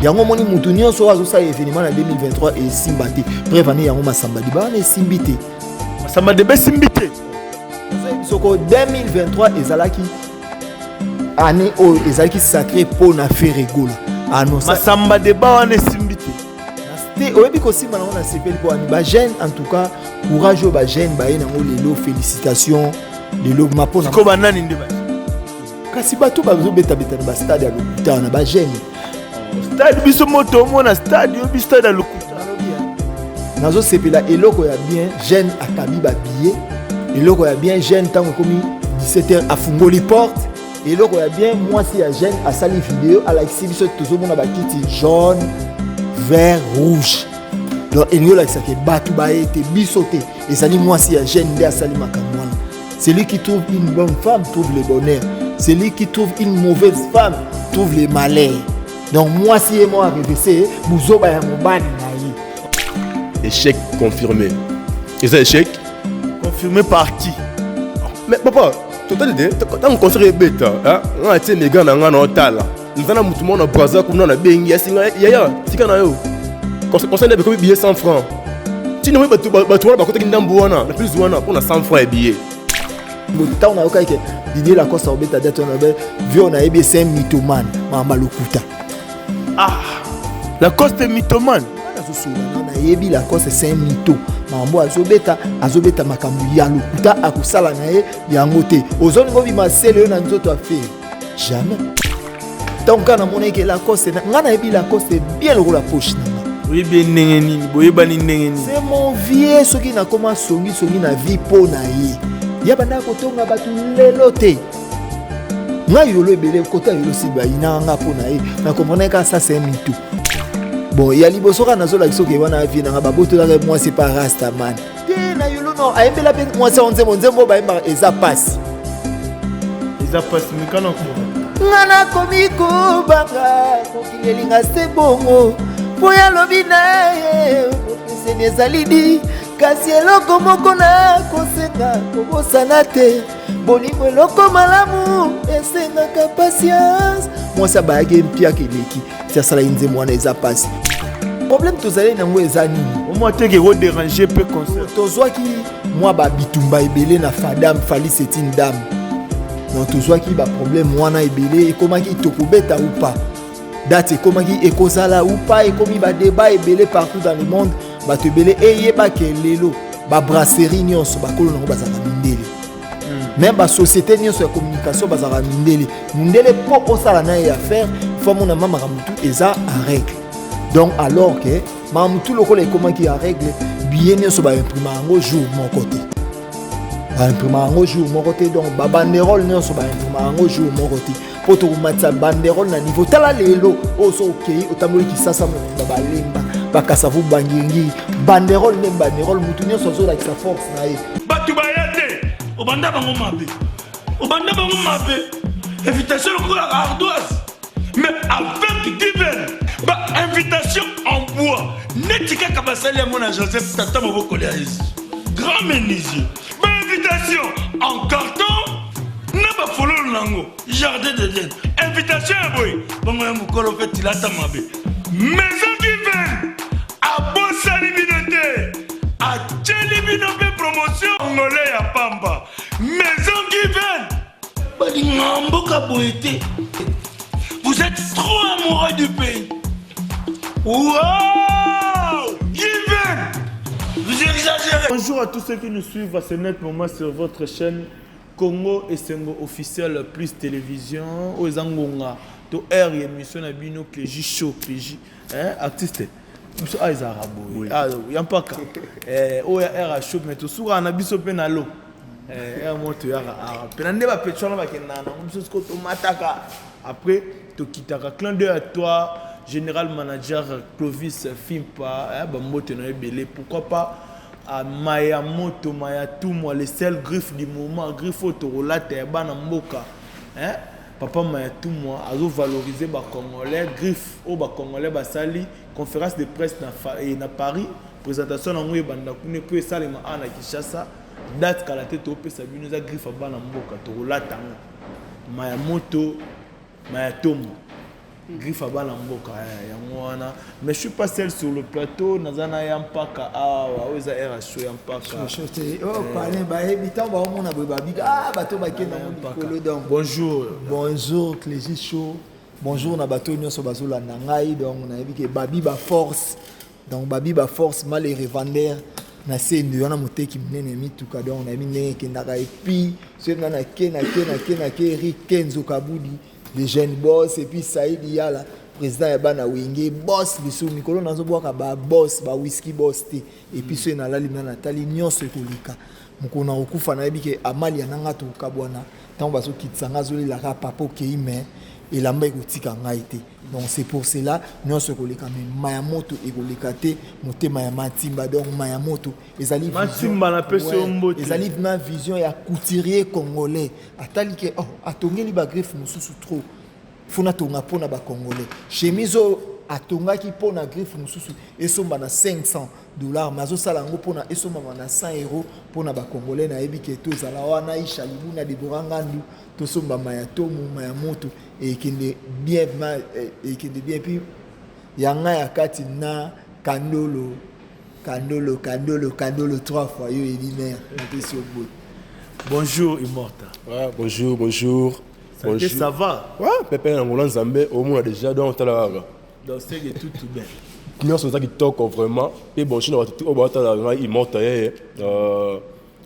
yango moni mutu nyonso azo sa événement na 2023 et simbate prévani yango masamba di ba na simbite masamba de besimbite soko 2023 ezalaki année o ezalaki sacré pour na faire rigola annonce masamba de ba wana simbite te oyebi ko simba na ona sepeli ko ani ba jeune en tout cas courage ba jeune ba ina ngo lelo félicitations lelo mapona ko banani ndi ba kasi bato bazo beta beta na ba stade ya lokuta na ba jeune stade biso moto mona stade yo bi stade ya lokuta nazo sepela eloko ya bien jeune akabi ba billet eloko ya bien jeune tango komi 17h afungoli porte eloko ya bien moi si ya jeune asali vidéo à la exhibition toujours mona ba kiti jaune vert rouge donc eloko la que bato ba été bisoté et sali moi si ya jeune nde asali makamwana celui qui trouve une bonne femme trouve le bonheur celui qui trouve une mauvaise femme trouve le malheur donc moi si et moi RVC buzoba ya mobali na échec confirmé. Et ça échec confirmé par qui? Mais papa, total idée, quand on construit bêta, hein, on a été méga dans un hôtel. Nous avons tout le monde en Brazza comme nous on a bengi, yaya, si quand on a eu, conseil de billet 100 francs. Si nous avons battu la côté qui n'a plus de 100 francs et billets. Tant on a eu que Didier Lacoste a bêta d'être on avait vu on a eu c'est un mythomane, mama lokuta. Ah, Lacoste est mythomane. Yebi Lacoste c'est un mytho mambo azobeta makambo ya lokuta akusala na ye yango te ozoni ngo bi masele na nzoto a fait jamais donc kana mona ke Lacoste ngana yebi Lacoste bien le la poche na oui bien nengeni boyeba ni nengeni c'est mon vieux soki na koma songi na vie po na ye ya banda ko tonga batu lelo te nga yolo ebele kota yolo siba ina nga po na ye na comprendre ka ça c'est un mytho. Bon, il y a libosoka nazo la kiso ke wana vie na baboto la moi c'est pas rasta man. Te na yolo no ayembe la pe moi c'est onzembo ba emba eza passe. Eza passe mikana ko. Ngana komiko banga kokilelinga se bongo. Poya lobi na ye se nezalidi kasi eloko moko na kosenga kobosana te. Bolingo eloko malamu esengaka patience. Moi ça ba game pia keleki. C'est ça la inze mwana eza passe. Problème tozali nango eza nini? Au moins te ko déranger peu concert. Tozwaki moi ba bitumba ebele na fadam fali c'est une dame. Non tozwaki ba problème wana ebele ekomaki tokobeta ou pas. Date ekomaki ekozala ou pas ekomi ba débat ebele partout dans le monde ba tebele eyeba ke lelo ba brasserie nyonso ba kolo nango bazaka mindele. Même la société de communication bazara mindele pour osala na affaire faut mon mama ramutu eza en règle donc alors que mamutu lokola comment qui en règle bien nyonso ba imprimer en jour mon côté ba imprimer en jour mon côté donc ba banderole nyonso ba imprimer en jour mon côté pour to matsa banderole na niveau tala lelo oso okay otamoli ki sasa mo ba lemba ba kasavu bangingi banderole nem banderole mutu nyonso zo la sa force na ye batu bayate obanda bango mabe invitation pour la ardoise mais avec divine ba invitation en bois netika kabasali ya mona Joseph tata moboko ya grand menuisier ba invitation en carton na ba fololo nango jardin de Dieu invitation ya boy bango ya mukolo fait tilata mabe maison divine a bosali binote a tcheli binote promotion ngolé ya pamba maison divine balingamboka boité. Vous êtes trop amoureux du pays. Wow! Given! Vous exagérez. Bonjour à tous ceux qui nous suivent à ce net moment sur votre chaîne Congo Esengo officiel plus télévision. Ozangonga to air émission na bino Cléji show Cléji artiste. Monsieur Aizarabo. Ah, yampaka. Oya air show mais to sura na biso pe na lo. Moto yara penande ba pétrole ba kenana monsieur ko to mataka après to kitaka clin d'œil à toi général manager Clovis Fimpa ba moto na ebele pourquoi pas à Maya moto Maya tout moi les seuls griffes du moment griffe auto relate ba na mboka papa Maya tout moi azo valoriser ba congolais griffe au ba congolais ba sali conférence de presse na Paris présentation na ngoye banda kune po esalema ana Kinshasa date kala te to pesa bino za griffe bana mboka to rolata Maya moto Maya tomo griffe abana mboka yango wana mais je suis pas seul sur le plateau nazana ya mpaka awa oza RHO ya mpaka parler bayebi ntango baomona boye babika bato bakenda mokolo donc bonjour Clégie Show bonjour na bato nyonso bazolanda ngai donc nayebi ke babi ba force donc babi ba force mal et revendeur na sendo wana moteki munene mituka donc nayebi ndenge ekendaka epuis soki nga na ke Eric Kenzo Kabudi les jeunes boss et puis Saïd Yala président ya bana wenge boss biso mikolo nazobwaka ba boss ba whisky boss te et puis soki nalali na Nathalie nyonso ekolika mokona okufa nayebi ke amali ya nanga tokabwana ntango bazokitisa nga azolelaka papa okei me elamba ekotika ngai te donc c'est pour cela nyonso ekoleka me mayamoto ekoleka te motema ya matimba donc mayamoto ezali matimba na pese ombote ezali na vision ya couturier congolais atali ke atongeli ba greffe mosusu trop funa tonga pona ba congolais chemise atongaki pona greffe mosusu esomba na $500 mazo sala ngo pona esomba na €100 pona ba congolais na yebi ke tozala wana Isha Libuna de Borangandu tosomba mayatomu mayamoto ekende bien puis yanga ya kati na kandolo 3 fois yo elinaire mpesi obot. Bonjour Immorta. Ouais, bonjour. Ça va? Ouais, Pépé Nangolan Zambé, au moins déjà dans Talaga. Donc c'est que tout bien. Nous sommes qui toquent vraiment. Et bon, je suis au Talaga, Immorta,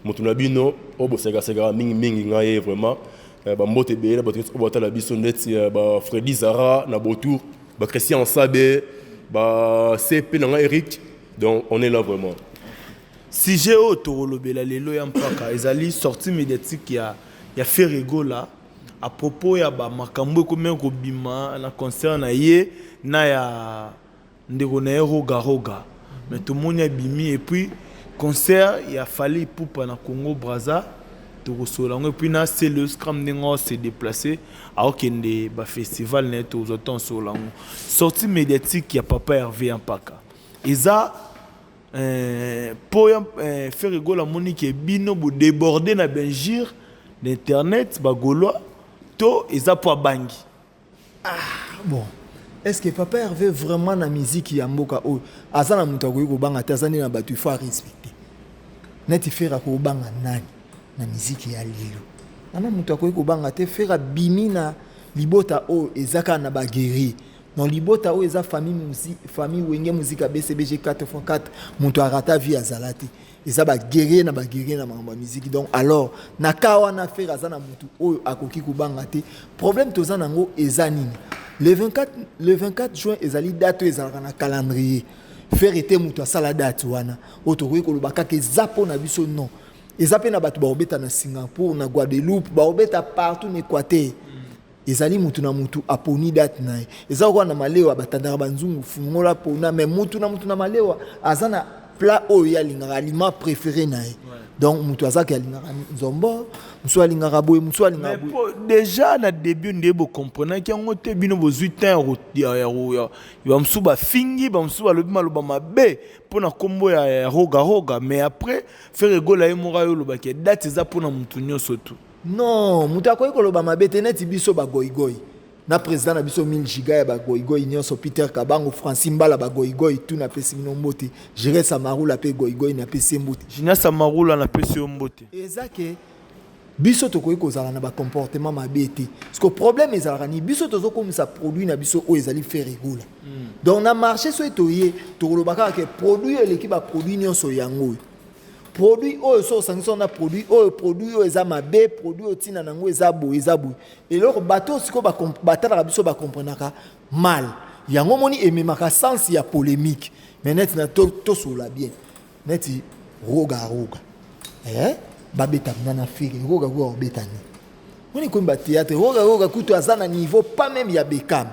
Motunabino, au Bosega, Ming, vraiment. Mbote Beye, Batala Bissonet, Freddy Zara, Nabotour, Christian Sabé, CP Eric. Donc on est là vraiment. Si j'ai autre lobela lelo ya mpaka ezali sortie médiatique ya Ferrego là à propos ya ba makambo komé ko bima na concert na ye na ya ndeko na roga mais tout monde a bimi et puis concert il a fallu poupa na Congo Brazza to solango et puis na c'est le scrum dengo s'est déplacé à okende ba festival net aux autant solango sortie médiatique ya papa Hervé mpaka eza pour faire rigoler la monique et bino pour déborder na benjir d'internet bagolois to eza pour bangi. Bon, est-ce que papa Hervé vraiment na musique ya mboka o azana mutu akoki banga tazani na batu faut respecter net faire ko banga nani na musique ya lelo ana mutu akoki banga te faire bimi na libota o ezaka na bageri. Dans libota o eza famille wenge musique BCBG 4x4 mutu arata vie azalati eza ba guerrier na mamba musique donc alors nakawa na faire azana mutu o akoki kubanga te problème toza nango eza nini le 24 juin ezali date ezalaka na calendrier faire était mutu asala date wana otokoki kolobaka ke zapo na biso non ezape na batu ba obeta na Singapour na Guadeloupe ba obeta partout na Équateur ezali mutu na mutu aponi date na eza kwa na malewa batandaka banzungu fungola pona mais mutu na malewa azana plat oyo ya lingaka aliment préféré na donc mutu azaka ya lingaka nzombo musu alingaka boye musu alingaka boye déjà na début ndebo comprendre ki yango te bino bo 8 ans ya musu ba fingi ba musu balobi maloba mabe pona kombo ya roga mais après faire rigoler mora yo loba ke date eza pona mutu nyoso tout. Non, mutu akoki koloba mabe te neti biso bagoigoi na président na biso 1000 giga ya bagoigoi nyonso Peter Kabango Francine Mbala bagoigoi tout na pesi bino mbote Jéré Samarula pe goigoi na pesi mbote Jina Samarula na pesi mbote ezake biso tokoki kozala na ba comportement mabe te parce que problème ezalaka ni biso tozokomisa produit na biso o ezali faire rigola donc na marché so etoye tokolobaka ke produit eleki ba produit nyonso yango produit oyo so sanction na produit oyo eza mabe produit otina nango eza boye et loko bato siko ba batala biso ba comprenaka mal yango moni ememaka sens ya polémique mais net na to sola bien net roga babeta na firi roga obetani moni ko mba théâtre roga kuto azana niveau pas même ya Beckham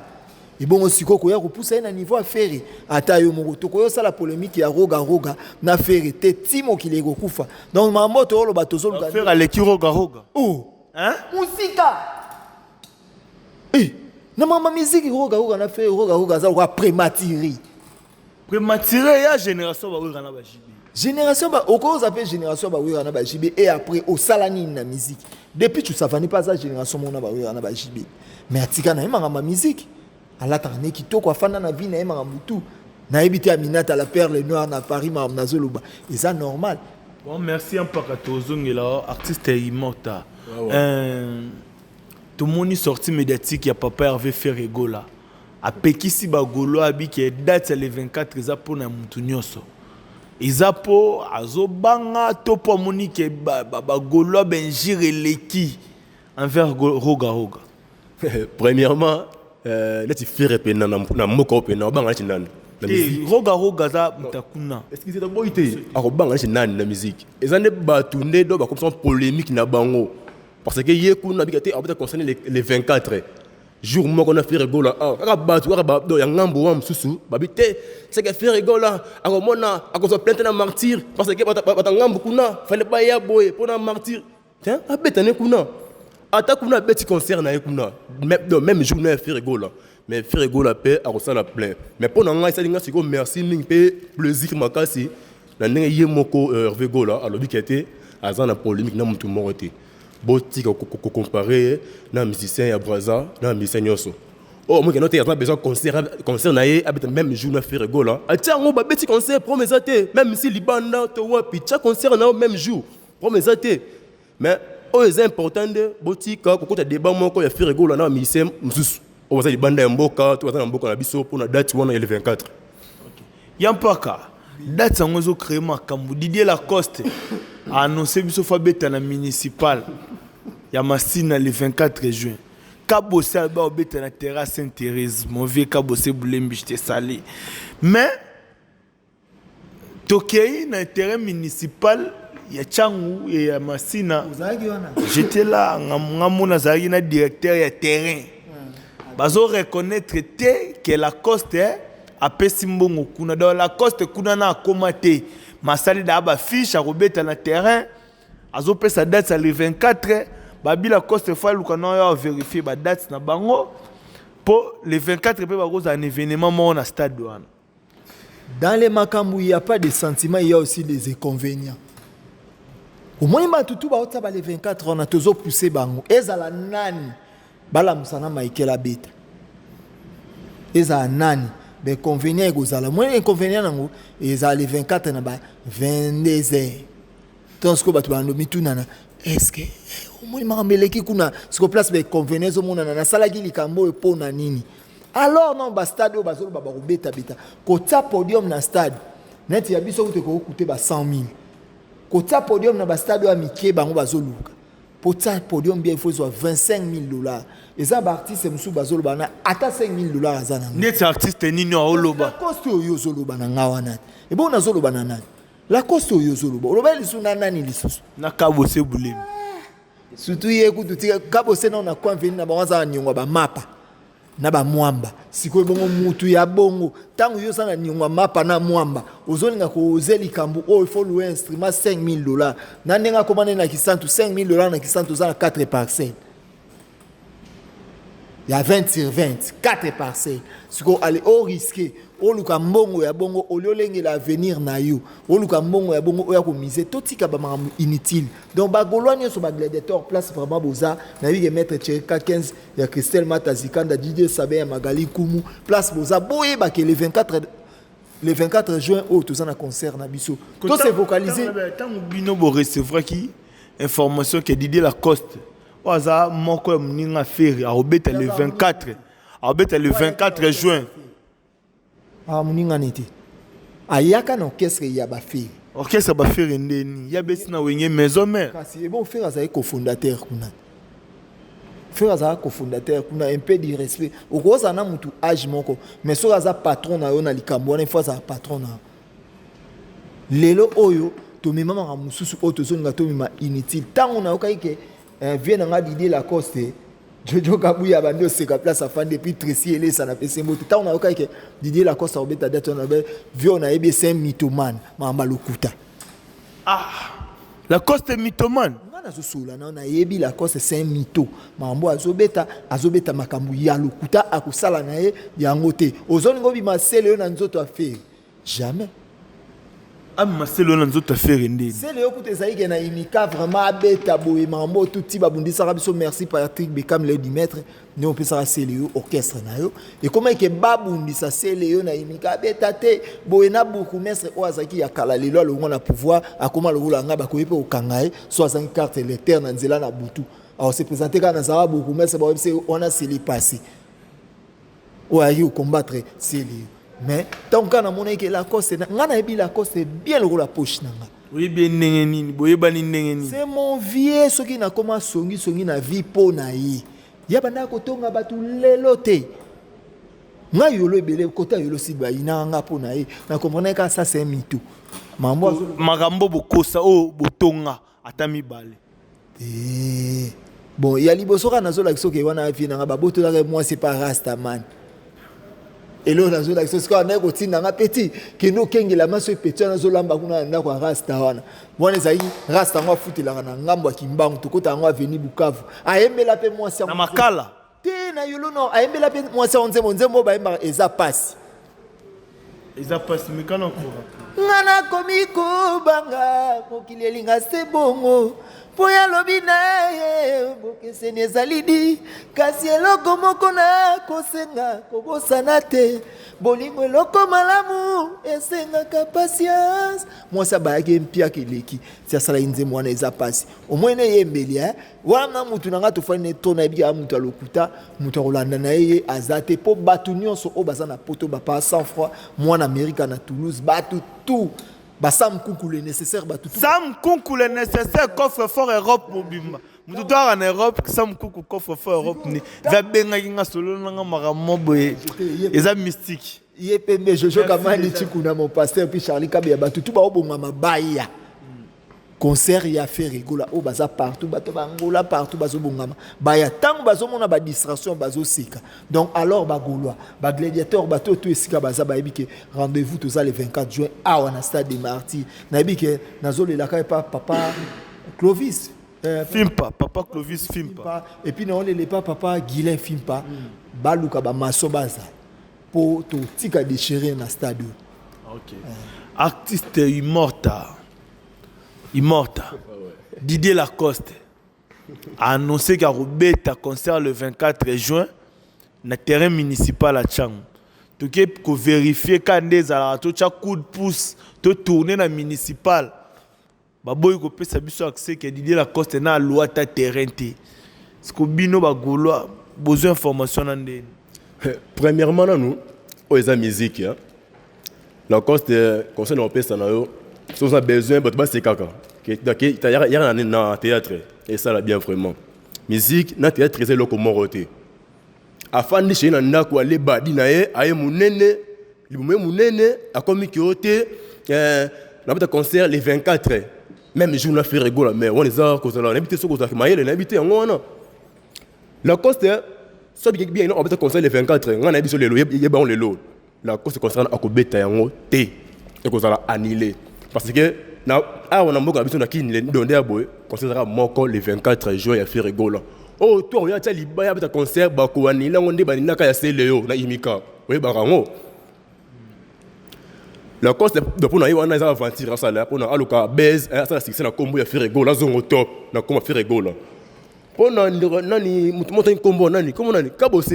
et bon aussi ko ya ko pousser na niveau à faire ata yo moko to ko sala polémique ya roga na faire te timo ki lego kufa donc mambo to lo bato zo ga faire le ki roga oh hein musika na mama musique roga na faire roga za ko prématuré ya génération ba wira na ba jibi génération ba okoza pe génération ba wira na ba jibi et après au salani na musique depuis tu savani pas ça génération mona ba wira na ba jibi mais atika na mama musique alataka ne kitoko afanda na vie na ye makambo tu nayebi te Aminata la perle noire na Paris makambo nazoloba eza normal. Bon, merci un peu à Tozongela, artiste immortel. Tout le monde est sorti médiatique, il y a papa Hervé Ferrego là. A Pekisi Bagolo abi qui est date le 24 pour na Moutounioso. Izapo azobanga topo moni ke Bagolo benjire leki envers Roga Roga. Premièrement, là tu fais repena na moko pena banga chinana. Roga Roga za mtakuna. Est-ce que c'est d'abord été à banga chinana na musique. Ezane batunde do ba comme ça polémique na bango. Parce que hier kuna bikate abata concerné les 24 jour moi qu'on a fait rigola ah batu do ya ngambo wa msusu babite c'est que fait rigola akomona akoso plainte na martyr parce que bata ngambo kuna fallait pas ya boy pour na martyr tiens abetane kuna ata kuna beti concert na kuna même jour na fait rigola mais fait rigola paix akosa la plein mais pour na ngai ça dinga siko merci ning pe plaisir makasi na ndenge ye moko Hervé Gola alors bikate azana polémique na mutu morote botika comparer na musicien ya Braza na musicien nyoso oh moi que a besoin concert na ye habite même jour na faire gola atia ngo ba beti concert promesate même si libanda to wapi cha concert na même jour promesate mais oh c'est important de botika kokota débat moko ya faire gola na musicien msusu oh ça libanda ya mboka to na mboka na biso pour na date wana le 24 Yampaka date sango zo créer makambu Didier Lacoste a annoncé biso fa beta na municipal ya Massina le 24 juin. Kabose alba obeta na terrasse Sainte-Thérèse, mon vieux Kabose Boulembi j'étais salé. Mais Tokei na terrain municipal ya Changu et ya Massina. J'étais là ngamona zaki na directeur ya terrain. Bazo reconnaître que Lacoste a pesi mbongo kuna dans Lacoste kuna na akomate. Masali da ba fiche a robeta na terrain. Azo pesa date le 24 Babi Lacoste fois lukana ya vérifier ba date na bango pour le 24 pe ba cause un événement mo na stade wana. Dans les makambu il y a pas de sentiments, il y a aussi des inconvénients. Au moins ba tutu ba otaba le 24 on a toujours poussé bango ezala nani bala musana maikela beta ezala nani ben convénient egozala moins inconvénient nango ezala le 24 na ba 22h tandis que ba tu bando mitunana est-ce que au moins mameleki kuna siko place be convenez au mona na salaki likambo epo na nini alors non ba stade o bazolo ba beta beta ko ta podium na stade net ya biso ko coûter ba 100,000 ko ta podium na ba stade o mike bango bazoluka pour ta podium bien il faut soit $25,000 et ça ba artiste musu bazolo bana ata $5,000 azana net artiste nini oloba coste yo zoloba na ngawana e bon nazoloba na nani la coste yo zoloba oloba lisuna nani lisusu na Kabose Boulembi surtout yekutu tika Kabose na kwa veni na bawanza nyongwa ba mapa na ba mwamba siko bongo mutu ya bongo tangu yo sanga nyongwa mapa na mwamba ozolinga ko ozeli kambu il faut louer instrument $5,000 na ndenga komane na kisantu $5,000 na kisantu za 4 parcelles. Il y a 20 sur 20, 4 parcelles. Si vous allez au risquer, au luka mbongo ya bongo, au lieu de l'avenir na yo, au luka mbongo ya bongo, au ya komise, tout ce qui est inutile. Donc, bagolwani sur baglédateur place vraiment boza, na yo mettre Tcherika 15, il y a Christelle Matazikanda, Didier Sabé, Magali Koumou, place boza, boye ba que le 24 juin, oh, tout ça na concert na biso. Tout c'est vocalisé. Tant bino bo recevoir qui information que Didier Lacoste Waza moko mninga feri a obeta le 24. A obeta le 24 juin. Ah mninga neti. Ayaka na orchestre ya ba feri. Orchestre ba feri ndeni. Ya besi na wenye maison mère. Kasi bon feri aza cofondateur kuna. Feri aza cofondateur kuna un peu de respect. Okoza na mutu age moko. Mais so aza patron na yo na likambo na fois aza patron na. Lelo oyo to mema ma mususu oto zo nga to mema inutile. Tango na okaike vient dans Didier Lacoste Jojo Kabuya bandi oseka place afan depuis Tracy ele ça na pese moto ta on a okaike Didier Lacoste obeta date on avait vu on a ebe c'est mythomane mamba lokuta Lacoste mythomane ngana zo sula na on a yebi Lacoste c'est un mytho mambo azobeta makambu ya lokuta akusala na ye yango te ozoningo bi masele na nzoto affaire jamais Ah, mais c'est le nanzo te faire render. C'est le coup de Zaïk na imika vraiment beta boy mambo tout type abundi sarabiso merci Patrick Bekam le dimetre nous on peut ça c'est le orchestre na yo et comment que babundi ça c'est le na imika beta te boy na beaucoup mestre oazaki ya kala lelo lo ngona pouvoir a comment le rolanga ba ko yepe o kangae 60 cartes l'éther na nzela na butu alors c'est présenté quand na zara beaucoup mestre ba on a c'est les passé ou a eu combattre c'est le mais tant qu'on a monnaie que la cause c'est ngana ebi la cause c'est bien le la poche nanga Oui bien nengeni boye bani nengeni. c'est mon vieux ce qui na comment songi na vie po na yi ya bana ko tonga batu lelo te nga yolo ebele kota yolo si ba ina nga po na yi na comprendre que ça c'est un mytho mambo makambo bokosa o botonga atami balé. Bon ya liboso kana zo la kisoke wana afi na ba boto la moi c'est pas rasta man. Et là, on a dit que on a dit petit que nous kengi la masse petit na zolamba kuna na kwa rasta wana. Bwana zai rasta ngwa futi la na ngambo ya kimbangu tukota ngwa veni Bukavu. Aembela pe moi ça. Na makala. Te na yolo no aembela pe moi ça onzemo ba emba eza passe. Eza passe mekana ko. Ngana komiko banga mokili elinga se bongo. Poya lobi na ye bokese nezalidi kasi eloko moko na kosenga kobosana te bolingo eloko malamu esengaka patience mwasi abayaki mpia keleki ti asala ye nzembo wana eza pasi omwene yembeli wana mutu na nga tofani ne to na yebi ya mutu alokuta mutu akolanda na ye aza te mpo bato nyonso oyo baza na poto bapaa sans froid mwana amerika na toulouse bato tout Sam Koukou le nécessaire tout. Sam Koukou le nécessaire coffre fort Europe mobimba. Mutu to en Europe Sam Koukou coffre fort Europe ni. Va benga kinga solo nanga makambo boye. Eza mystique. Yepembe Jojo Kamani tikuna mon pasteur puis Charlie Kabia batu tout ba obonga mabaya. Concert ya fait rigola o baza partout bato bangola partout bazo bongama. Baya tango bazo mona ba distraction bazo sika. Donc alors ba goloa ba gladiateur bato tout esika baza ba ebike rendez-vous tous le 24 juin à wana stade des Martyrs. Na ebike nazo le laka pa papa Clovis Fimpa papa Clovis Fimpa. Et puis non le pas papa Guilain Fimpa. Baluka ba maso baza pour tout tika déchirer na stade. OK. Artiste Immorta. Didier Lacoste a annoncé qu'il y a un concert le 24 juin dans le terrain municipal à Tchang. Tu peux vérifier quand tu as un coup de pouce, tu tourner dans le municipal. Baboy ko pe sabiso accès que Didier Lacoste na loi ta terrain té. Ce que bino ba goloa besoin information nan de. Premièrement nous aux musique Lacoste concert on peut ça na yo. Si on a besoin, c'est caca. Il y a un théâtre, et ça, là, bien vraiment. Musique, dans le théâtre, c'est le comoroté. Afin de chez nous, on a les badis, aïe mounene, a commis qui ôté, un concert les 24. Même jour, on a fait rigolo, mais on les a, on a habité ce qu'on a fait, on a habité en on a. La coste, ça bien, on a fait concert les 24, on a habité sur les lots, il y a bon les lots. La coste concerne à Kobeta et en T, et qu'on a annulé. Parce que on a beaucoup d'habitude à qui nous donner à boy concert moko le 24 juin ya faire rigolo. Oh toi on y a tali ba ya concert ba ko anila ngonde ba ninaka ya seleo na imika. Oui ba rango. La cause de pour na yo na za aventure ça là pour na aluka base ça c'est na combo ya faire rigolo zongo top na comment faire rigolo. Pour na nani mutu combo nani comment nani kabose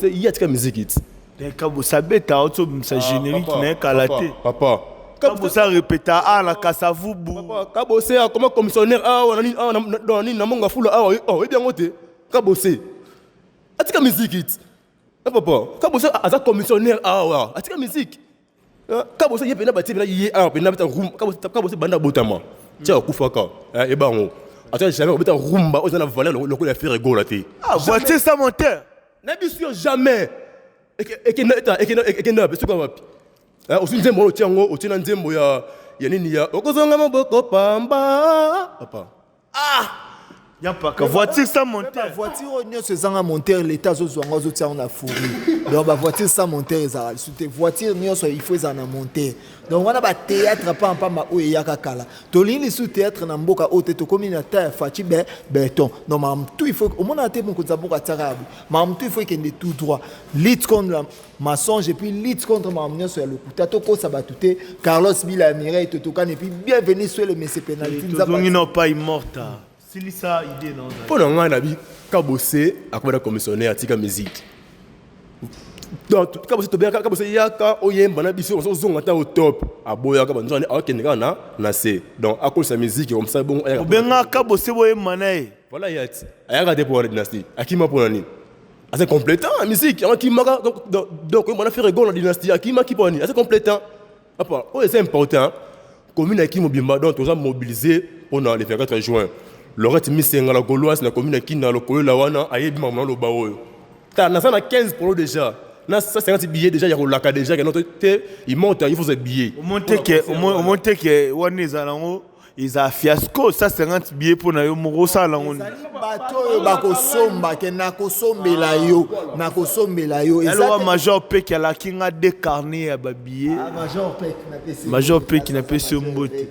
il y a de musique it. Kabose beta auto sa générique na kalaté. Papa Kabose répéta la kasavubu. Kabose comment commissionnaire nani na monga fula oh bien ngote Kabose atika musique it. Papa Kabose aza commissionnaire atika musique. Kabose yepena bati bela yi pena beta room Kabose banda botama. Tia kufaka e bango. Attends jamais beta rumba on a valeur le la faire rigolo là té. Ah voiture ça monteur. N'a sûr jamais. Et na beso kwa wapi? Aussi nzembo otiango otina nzembo ya nini ya okozonga maboko pamba papa y a pas que voiture sans monteur. Voiture on se zanga monteur l'état zo zonga zo tia on a fourri. Donc ba voiture sans monteur ça sous voiture nyo so il faut ça na monteur. Donc on a ba théâtre pas ma o ya kakala. To lini sous théâtre na mboka o te to communautaire fati béton. Non mam tout il faut au monde a été mon konza boka tarabu. Mam tout il faut qu'il y ait tout droit. Lutte contre la mensonge et puis lutte contre mam nyo so ya lokuta to ko sabatute Carlos Bila Mireille to tokan et puis bienvenue sur le monsieur penalty. Ils n'ont pas immortal. C'est ça idée non. Pour nous, on a dit Kabosé a comme commissionnaire à Tika Musique. Donc, Kabosé, tu bien Kabosé, il y a quand on y a un bon habitude, on se zonge au top. À Boya, Kabosé, on a aucun gars na c'est. Donc, à cause de la musique, comme ça, bon. Ou bien Kabosé, vous avez mané. Voilà, il y a. Il y a regardé pour la dynastie. À qui m'a pour la nuit. C'est complétant la musique. Qui m'a donc on a fait rigolo la dynastie. À qui m'a qui pour la nuit. C'est complétant. Après, c'est important. Commune à qui m'a donc tous mobilisé pour les 24 juin. Lorette Missenga la Gauloise na commune qui na lokolo la wana ayebi maman lo bawo. Ta na ça na 15 pour déjà. Na ça 50 billets déjà ya rolaka déjà que notre il monte il faut des billets. Au monte que wana zalango ils a fiasco ça 50 billets pour na yo moko ça la on. Bato yo bakosomba ke na kosombela yo na kosombela yo. Alors major pe qui a la kinga décarné ya ba billets. Major pe qui na pesi mbote.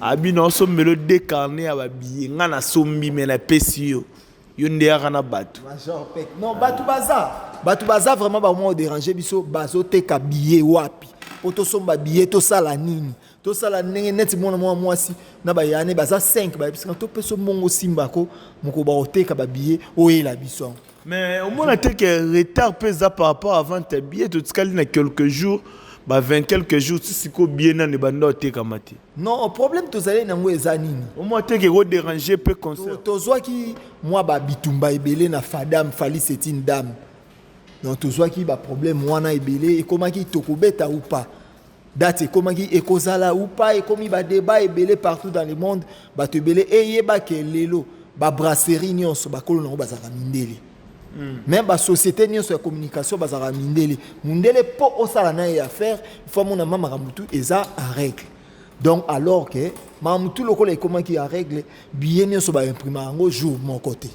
Abi non sombelo décarné ya ba billets ngana sombi mais na pesi yo. Yo ndea na bato. Major pe non batu baza vraiment ba mo déranger biso bazo te ka billet wapi. Poto somba billet to sala nini. To sala ndenge neti mona moi si na ba yane baza 5 ba parce que to peso mongo simbako moko ba oteka ba billet oyela biso. Mais au moins on a été que retard pesa par rapport avant tes billets tout ce qu'il y a quelques jours bah 20 quelques jours si ko bien na ne banda oteka mati. Non problème to zali nango ezanini. Au moins te que déranger peu concert. To zwa ki moi ba bitumba ebele na fadam fali c'est une dame. Non to zwa ki ba problème wana ebele et comment ki tokobeta ou pas. Date comment qui ekozala ou pas et comme il va débat et belé partout dans le monde ba te belé et ba ke lelo ba brasserie nyonso ba kolona ba zaka mindele même ba société nyonso ya communication ba zaka mindele mundele po osala na ya affaire faut mon mama ramutu eza à règle donc alors que mamutu lokola comment qui a règle bien nyonso ba imprimer ngo jour mon côté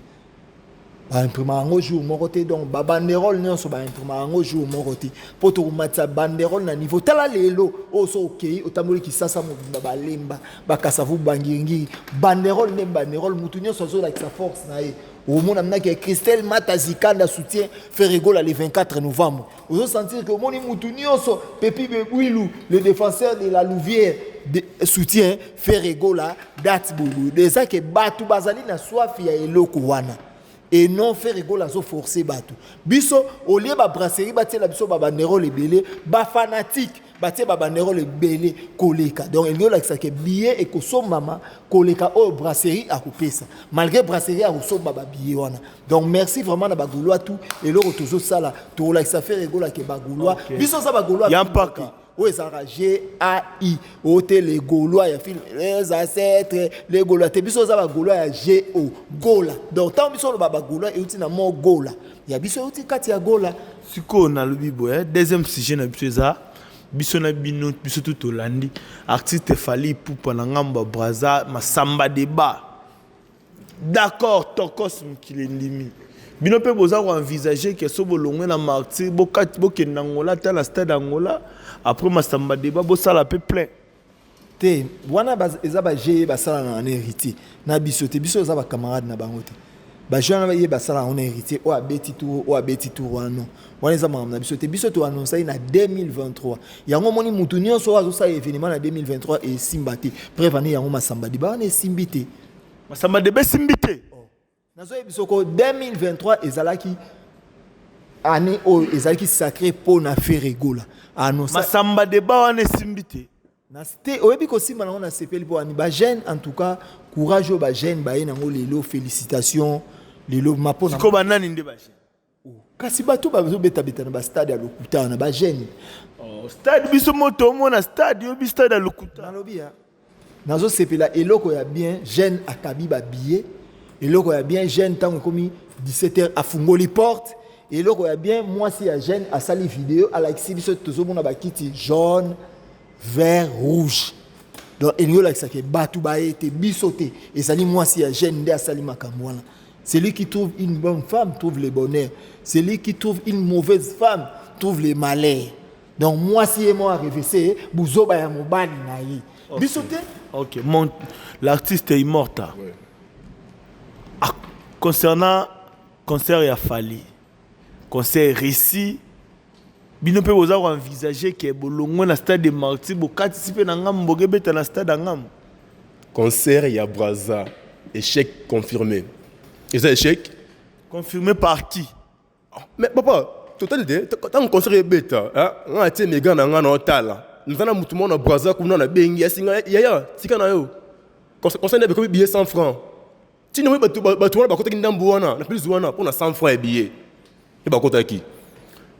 ba imprimer ngo jour mon côté donc ba banderole nyonso ba imprimer ngo jour mon côté pour to matsa banderole na niveau tala lelo oso okay otamoli ki sasa mo ba lemba ba kasavu bangingi banderole ne banderole mutu nyonso zo la sa force na ye au monde amna que Christelle Matazikanda soutient fait rigoler le 24 novembre vous sentir que moni mutu nyonso Pepi Bebuilu le défenseur de la Louvière soutient fait rigoler date boulou déjà que batu bazali na soif ya eloko wana et non faire rigoler zo forcer batu biso au lieu ba brasserie batie la biso ba banderole belé ba fanatique batie ba banderole belé koleka donc il y a là que billet et ko mama koleka au brasserie a couper ça malgré brasserie a somba ba billet wana donc merci vraiment na ba goulois tout et le retozo sala to là ça fait rigoler que ba goulois biso ça ba goulois yampaka où est-ce G-A-I hôtel les Gaulois ya film les ancêtres les Gaulois te biso za ba Gaulois ya G-O Gola donc tant biso lo ba Gaulois et uti na mo Gola ya biso uti kati ya Gola siko na lobi boye deuxième sujet na biso za biso na bino biso tout Holandi artiste Fally Ipupa na ngamba Braza masamba débat d'accord tokos mkilendimi bino pe boza ko envisager que so bolongwe na martyr bokati bokenda ngola ta la stade Angola après masamba débat bo sala peu plein te wana eza ba GE ba sala na héritier na biso te biso za ba camarade na bango te ba jeune ba ye ba sala on héritier o abeti tour wana wana eza na biso te biso to annoncer na 2023 yango moni mutu nyonso azo sa événement na 2023 et simbate prévane yango masamba débat na simbite masamba débat simbite nazo biso ko 2023 ezalaki année o ezalaki sacré pour na faire rigola annoncer masamba débat wana simbite na c'était oyebi ko simba na sepeli pour ani ba jeune en tout cas courage ba jeune ba ye nango lelo félicitations lelo mapona ko banani nde ba jeune kasi bato bazo beta na ba stade ya lokuta na ba jeune stade biso moto mona stade yo bi stade ya lokuta na lobi ya nazo sepela eloko ya bien jeune akabi ba billet eloko ya bien jeune tango komi 17h afungoli porte eloko ya bien moi si ya jeune a sali vidéo à la exhibition tozo mona ba kiti jaune vert rouge donc elingi olakisa ke bato baye te biso te ezali mwasi ya jeune nde asali makambo wana. Celui qui trouve une bonne femme trouve le bonheur. Celui qui trouve une mauvaise femme trouve le malheur. Donc moi si moi révessé buzoba ya mobali na ye. Biso te. Ok, l'artiste est immortel. Ouais. Ah, concernant concert ya Fali, concert réussi, bino pe boza envisager que bolongo na stade de Martyr bo participer na ngam boge beta na stade ngam. Concert ya Braza, échec confirmé. Et ça échec confirmé par qui? Mais papa, totalité, tant que concert est bêta, on a été méga na ngana otala. Nous avons tout le monde à Braza comme nous na bengi ya tika na yo. Concert est comme billet 100 francs. Si nous ba tu ba kota kindambu wana, na plus wana pour na 100 francs billet. Et ba kota qui?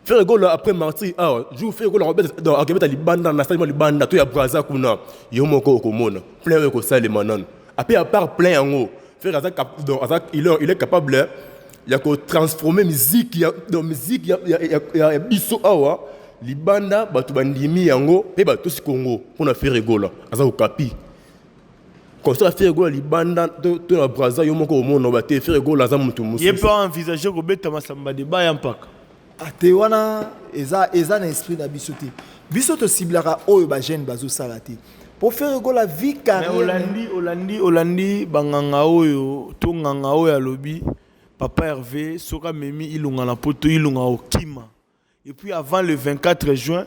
Faire go là après Martyr, jour faire go là dans Agameta libanda na stade libanda to ya Braza kuna. Yo moko okomona. Plein ko sale manan. Après à part plein en haut. Faire il est capable il y a que transformer musique dans musique il y a biso awa libanda batu bandimi yango pe batu si Congo pour na faire rigola aza okapi quand ça faire rigola libanda to na Braza yo moko omona ba te faire rigola aza mutu musu. Il pas envisager ko beta masamba de ba yampaka ate wana eza na esprit na biso te biso to ciblera oyo ba jeune bazo sala te pour faire rigola vie carrière. Mais Olandi banganga oyo to nganga oyo ya lobi Papa Hervé soka memi ilunga na poto ilunga okima. Et puis avant le 24 juin,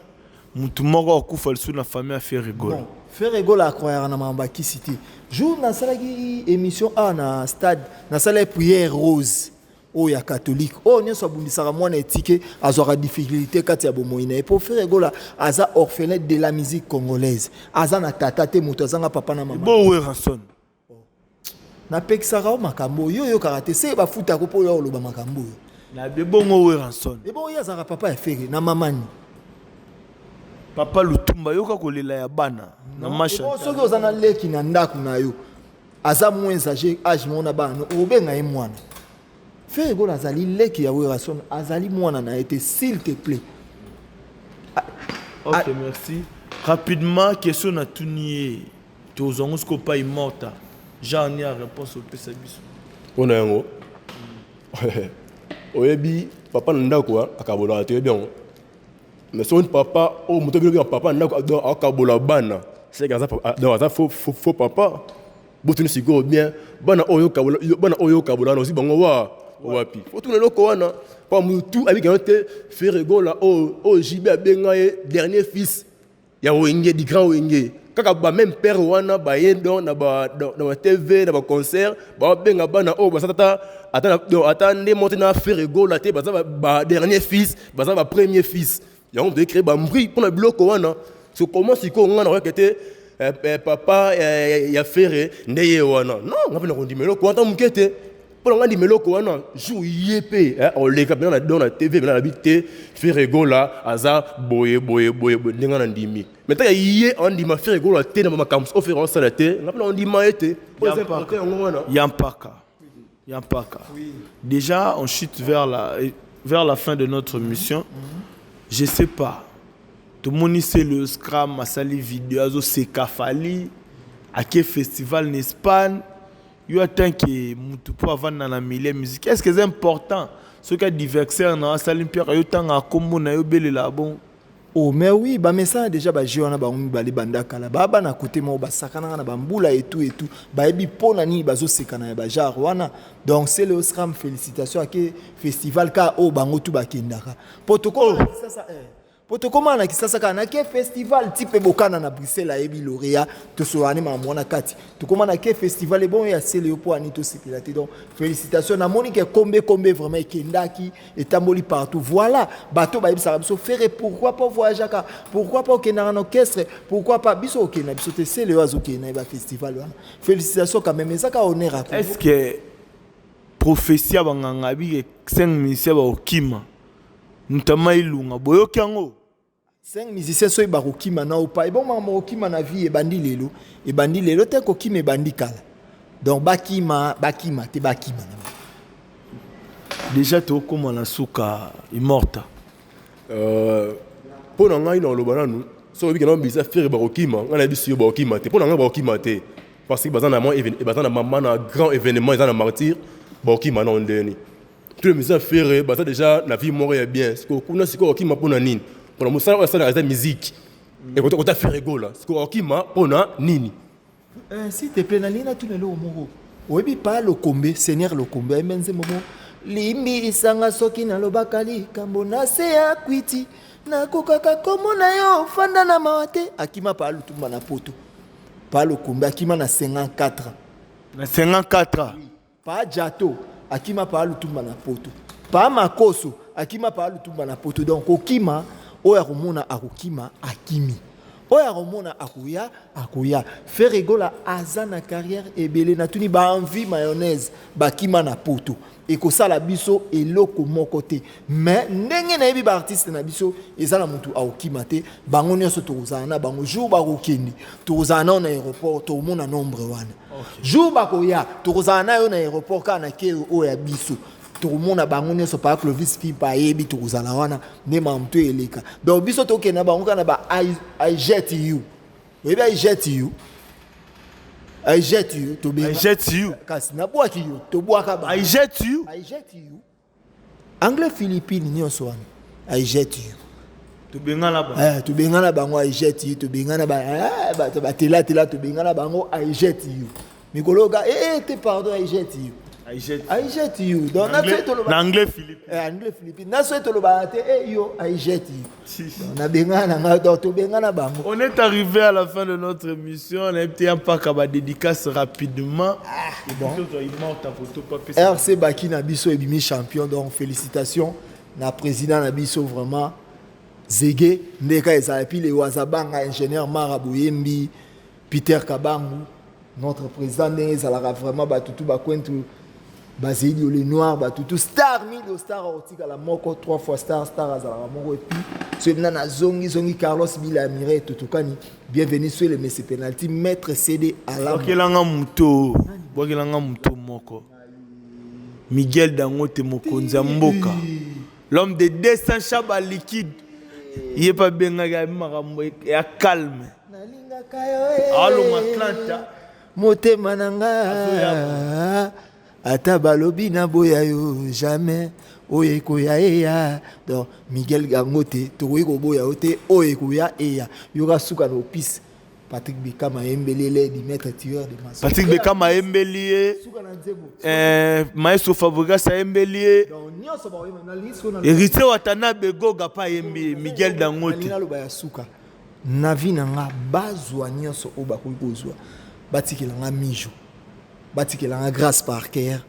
mutu moko okufa sur la famille a fait rigoler. Bon, faire rigoler à croire na mamba ki cité. Jour na salaki émission na stade, na sala prière rose. Oh ya catholique. Oh nyo so bundisaka mwana etike azora difficulté kati ya bomoina. Et pour faire rigoler aza orphelin de la musique congolaise. Aza na tata te mutu azanga papa na mama. Bon ouais ranson. Na pekisaka o makambo yo karate se ba futa ko po yo loba makambo. Na bebongo we ranson. Et bon ya zaka papa ya fere na mamani. Papa Lutumba yoka kolela ya bana na masha. Bon soki ozana leki na ndaku na yo. Aza moins âgé âge mona bana obenga ye mwana. Fere go azali leki ya we ranson azali mwana na été s'il te plaît. Ok merci. Rapidement question na tunier. Tozongo sko pas immortel. J'en ai la réponse au PSABIS. On a un mot. Oyebi, papa n'a quoi à Kabola, tu es bien. Mais son papa, oh, mon papa n'a quoi à Kabola Bana. C'est que faux papa. Boutune sigo bien. Bana Oyo Kabola, aussi bon, wapi. Faut tout le lokoana. Pas tout avec un té, faire rigoler, oh, Jibé Bengaye, dernier fils. Ya Wenge, du grand Wenge. Kaka même père wana ba yendo na ba TV na ba concert ba benga bana o ba satata attendez monter na faire rigola te ba dernier fils ba premier fils ya on de créer ba mbri pour na bloc wana so comment si ko ngana rekete papa ya faire ndeye wana non ngapena ko ndimelo ko anta mukete pour ngandi meloko wana jou yepé on les capena na dans la TV na habité faire rigola aza boye ndinga na ndimi maintenant yé on dit ma faire rigola te na makambo o faire on salate ngapena on dit ma été Yampaka oui. Déjà on chute vers la fin de notre mission. Je sais pas tout le monde sait le scram masali vidéo azo sekafali à quel festival en Espagne. Il y a tant que mutu pour avoir dans la milieu musique. Est-ce que c'est important ce que diversaire na salim pierre yo tant a kombo na yo belela bon. Oh mais oui, bah mais ça déjà bah jiona ba umi bali banda kala baba na côté mo ba sakana na bambula et tout ba ebi pona ni bazo sekana ba jar wana. Donc c'est le scram félicitations à que festival ka o bango tu ba kindaka. Protocole ça Potokoma na kisasa kana ke festival type bokana na Bruxelles a ebi lauréat to so ani ma mona kati to koma na ke festival e bon ya sele po ani to sipilate donc félicitations na moni ke kombe vraiment kendaki et tamboli partout voilà bateau ba ebisa biso faire pourquoi pas voyager pourquoi pas okena na orchestre pourquoi pas biso okena biso te sele wazo okena ba festival wana félicitations quand même ça ka honneur à est-ce que prophétie banganga bi 5 musiciens ba okima notamment ilunga boyoki yango 5 musiciens so ba okima na opa e bon mama okima na vie e bandi lelo te ko kima e bandi kala donc bakima te bakima déjà to koma na suka immorta pour ngai na lobana nous so obi kana bisa faire barokima ngana biso barokima te pona ngana barokima te parce que bazana mo événement bazana maman na grand événement ils en martyr barokima na ondeni tout le musiciens faire baza déjà la vie mort est bien parce que kuna siko barokima pona nini pona musala ça la musique et quand on faire rigolo siko barokima pona nini s'il te plaît nalina tout le moko oyebi pa lokombe seigneur lokombe emenze momo limbi isanga soki nalobakali kambo na se ya kwiti nakokaka komona yo fanda na mawate akima pa lutumba na poto pa lokombe akima na 54 na 54 pa jato akima pa lutumba na poto pa makoso akima pa lutumba na poto donc okima oya komona akokima akimi oya komona akuya faire rigola azana carrière ebele na tuni ba envie mayonnaise bakima na poto ekosala biso eloko moko te mais ndenge na yebi ba artiste na biso ezala mutu akokima te bango nyonso tokozala na bango jour bakokende tokozala na aéroport tomona nombre wana jour bakoya tokozala na yo na aéroport kana ke oya biso tokomona bango nyonso pa Clovis fi pa yebi tokozala wana nde mamto eleka donc biso tokenda bango kana ba I jet you yebi I jet you to be I jet you kasi na bwaki yo to bwaka ba I jet you anglais philippine nyonso wana I jet you to bengana bango I jet you to bengana ba tela to bengana bango I jet you mikologa te pardon I jet you I jet you. Donc, anglais philippine. Anglais philippine. Na souhaite le baate yo I jet you. On est arrivé à la fin de notre émission. On a été un pack à dédicace rapidement. Bon. RC Baki Nabiso est champion. Donc félicitations. Na président Nabiso vraiment. Zege Ndeka Ezapi le Wazabanga ingénieur Marabou Yembi Peter Kabangu notre président Nezala vraiment batutu bakwentu Basile le noir batutu star mille star otika la moko 3 fois star azala moko et puis ce nana zongi Carlos Bilamire tutukani bienvenue sur le Messi penalty maître CD à la Bokelanga muto moko Miguel Dangote Mokonza Mboka l'homme de 200 chaba liquide il est pas bien makambo ya calme allo matlanta motema nanga ata balobi na boya yo jamais oye koya eya donc Miguel Gangote tokoyi koboya ote oye koya eya yoka suka no piste Patrick Bekama Embelele di maître tueur de masse Patrick Bekama Embelele Maestro Fabregas Embelele donc nyonso ba oyema na liso na héritier watana begoga pa Embe Miguel Dangote na loba ya suka na vi nanga bazwa nyonso oba koyi kozwa batikela mijo batikela grâce par cœur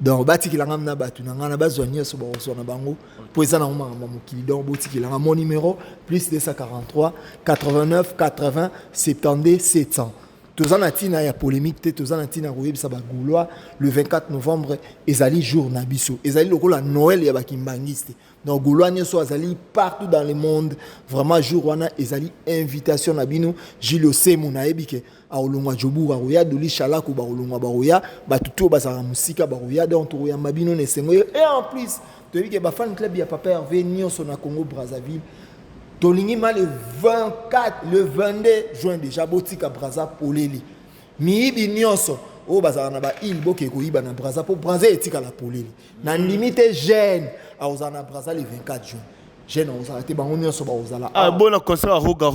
donc batikela na batu na bazwa nyonso ba na bango po eza na mama mokili donc botikela mon numéro plus 243 89 80 72 700 tozana tina ya polémique te tozana tina koyebisa ba goulois le 24 novembre ezali jour na biso ezali lokola Noël ya bakimbangiste donc goulois nyonso azali partout dans le monde vraiment jour wana ezali invitation na bino Gilles Osemu na ebike a olongwa jobuka roya doli shalaku ba olongwa ba roya batutu basaka musika ba roya donc to ya mabino ne sengo et en plus to ebike ba fan club ya Papa Hervé nyonso na Congo Brazzaville tolingi ma le 24 le 22 juin déjà botika Brazza poleli miibi nyonso o bazala na ba il boke ko iba na Brazza po Brazza etika la poleli na limite jeune a ozana Brazza le 24 juin jeune ozala te bango nyonso ba ozala bon concert à Roga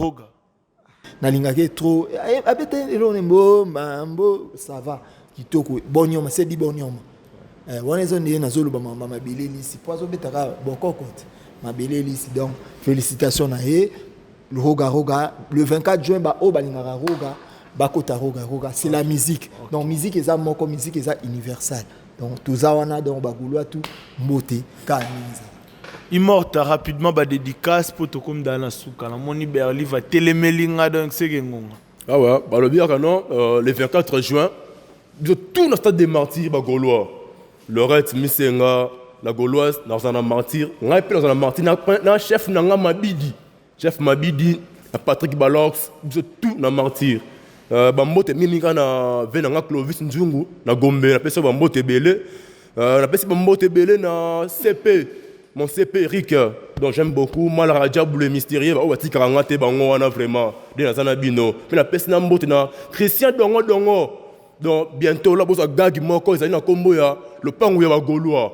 nalingaki trop abete elone mambo ça va kitoko bonyoma c'est di bonyoma wana ezo ndiye nazoloba mama mabeleli si poizo betaka bokoko mabeleli si donc félicitations na ye le Roga le 24 juin ba o balingaka Roga bakota Roga c'est la musique donc musique eza moko musique eza universelle donc toza wana donc bagulwa tout mbote kamiza Immorta rapidement ba dédicace pour tout comme dans la souka la moni berli va télémelinga donc c'est ngonga ah ouais bah le bien non le 24 juin tout le stade des martyrs ba gaulois Lorette Misenga la gauloise dans un martyr ngai pe dans un martyr na chef nanga Mabidi na Patrick Balox tout na martyr bambote mimika na venanga Clovis Nzungu na Gombe na pesa bambote belé na pesa bambote belé na CP mon CP Eric, donc j'aime beaucoup. Moi, la radio, le mystérieux, oh, tu karangate, bango, on a vraiment. De la zana bino. Mais la personne n'a pas Christian Dongo Dongo. Donc, bientôt, là, vous avez gagné mon corps, ils ont un combo, le pangu, il y a Gaulois.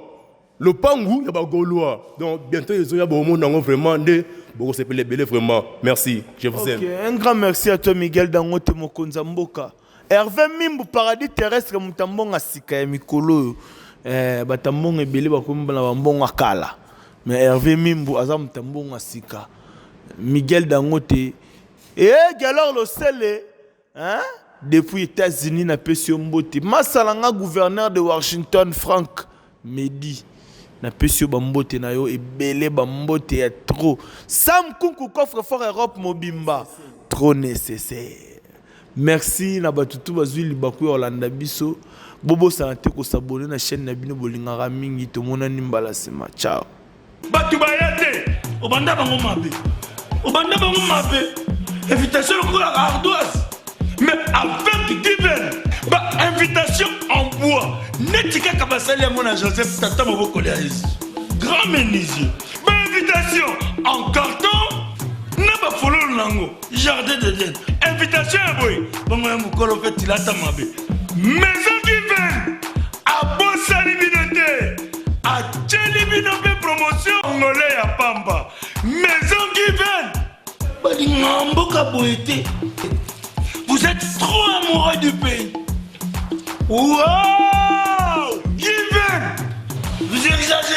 Le pangu, il y a Gaulois. Donc, bientôt, ils ont un bon monde, vraiment. Beaucoup c'est les belles, vraiment. Merci, je vous aime. Un grand merci à toi, Miguel Dangote Mokonza Mboka. Hervé Mimbu, paradis terrestre, Moutambonga Sika et Mikolo. Batambonga Ebele, Bakumbana Mbonga Kala. Mais Hervé Mimbu, Azam Tambonga Sika. Miguel Dangote. Et alors, le seul, hein? Depuis les États-Unis, na Pesio Mbote. Masalanga, gouverneur de Washington, Frank Medi. Na Pesio Bambote na yo Ebele Bambote ya trop. Sam Kunku coffre fort Europe Mobimba. Trop nécessaire. Merci na batutu bazui libaku Orlando biso. Bobo santé ko s'abonner na chaîne na bino bolingara mingi to mona nimbala sema. Ciao. Batu bayate. Obanda bango mabe. Obanda bango mabe. Invitation pour la ardoise. Mais avec divin, invitation en bois. Netika Kabasali à mon Joseph Tata Moboko grand menuisier. Invitation en carton. N'a pas follow lango. Jardin de Dieu. Invitation à boy. Bon, moi, mon colo fait il a ta mabe. Maison divine. À Bossa Libinoté. À Tchelibinoté promotion. Angolais à Pamba. Maison divine. Balingamboka boité. Vous êtes trop amoureux du pays. Wow! Given! Vous exagérez.